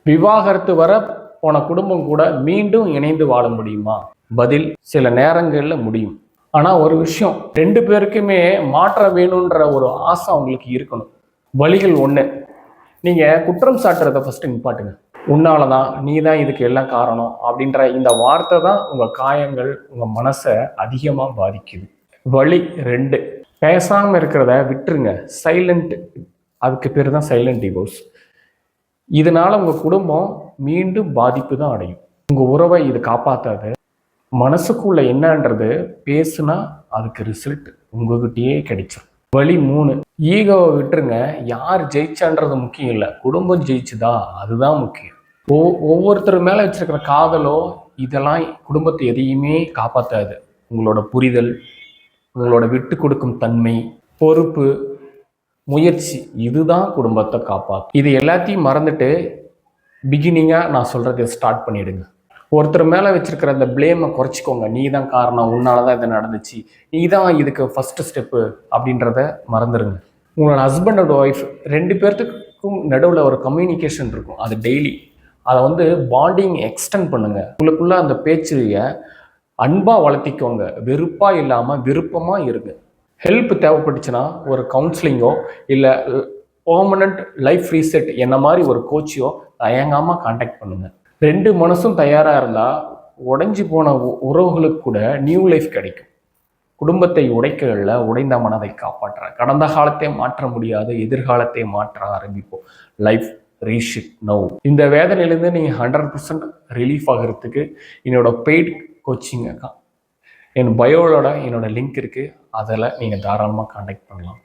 விவாகரத்து வர போன குடும்பம் கூட மீண்டும் இணைந்து வாழ முடியுமா? பதில், சில நேரங்களில் முடியும். ஆனால் ஒரு விஷயம், 2 பேருக்குமே மாற்றம் வேணுன்ற ஒரு ஆசை அவங்களுக்கு இருக்கணும். வழிகள் ஒன்று, நீங்கள் குற்றம் சாட்டுறதை ஃபஸ்ட்டு நிப்பாட்டுங்க. உன்னால தான், நீ தான் இதுக்கு எல்லாம் காரணம் அப்படின்ற இந்த வார்த்தை தான் உங்கள் காயங்கள், உங்கள் மனசை அதிகமாக பாதிக்குது. வழி 2, பேசாமல் இருக்கிறத விட்டுருங்க. சைலண்ட், அதுக்கு பேர் தான் சைலண்ட் டிவோர்ஸ். இதனால உங்கள் குடும்பம் மீண்டும் பாதிப்பு தான் அடையும். உங்கள் உறவை இது காப்பாற்றாது. மனசுக்குள்ள என்னன்றது பேசுனா அதுக்கு ரிசல்ட் உங்ககிட்டயே கிடைச்சிடும். வழி 3, ஈகோவை விட்டுருங்க. யார் ஜெயிச்சான்றது முக்கியம் இல்லை, குடும்பம் ஜெயிச்சுதா அதுதான் முக்கியம். ஒவ்வொருத்தர் மேலே வச்சிருக்கிற காதலோ இதெல்லாம் குடும்பத்தை எதையுமே காப்பாற்றாது. உங்களோட புரிதல், உங்களோட விட்டு கொடுக்கும் தன்மை, பொறுப்பு, முயற்சி, இதுதான் குடும்பத்தை காப்பாற்றும். இது எல்லாத்தையும் மறந்துட்டு பிகினிங்காக நான் சொல்கிறத ஸ்டார்ட் பண்ணிவிடுங்க. ஒருத்தர் மேலே வச்சிருக்கிற அந்த பிளேமை குறைச்சிக்கோங்க. நீ தான் காரணம், உன்னால தான் இது நடந்துச்சு, நீ தான் இதுக்கு ஃபஸ்ட்டு ஸ்டெப்பு அப்படின்றத மறந்துடுங்க. உங்களோட ஹஸ்பண்ட் அண்ட் ஒய்ஃப் 2 பேர்த்துக்கும் நடுவில் ஒரு கம்யூனிகேஷன் இருக்கும். அது டெய்லி அதை பாண்டிங் எக்ஸ்டெண்ட் பண்ணுங்க. உங்களுக்குள்ள அந்த பேச்சையை அன்பாக வளர்த்திக்கோங்க. வெறுப்பாக இல்லாமல் விருப்பமாக இருங்க. ஹெல்ப் தேவைப்பட்டுச்சுன்னா ஒரு கவுன்சிலிங்கோ இல்லை பெர்மனண்ட் லைஃப் ரீசெட் என்ன மாதிரி ஒரு கோச்சையோ தயங்காமல் கான்டாக்ட் பண்ணுங்கள். 2 மனசும் தயாராக இருந்தால் உடைஞ்சி போன உறவுகளுக்கு கூட நியூ லைஃப் கிடைக்கும். குடும்பத்தை உடைக்கல, உடைந்த மனதை காப்பாற்ற. கடந்த காலத்தை மாற்ற முடியாது, எதிர்காலத்தை மாற்ற ஆரம்பிப்போம். Life reset now. இந்த வேதனையிலேருந்து நீங்கள் 100% ரிலீஃப் ஆகிறதுக்கு என்னோட பெய்ட் கோச்சிங் என் பயோலோட என்னோட லிங்க் இருக்குது. அதில் நீங்கள் தாராளமாக கான்டாக்ட் பண்ணலாம்.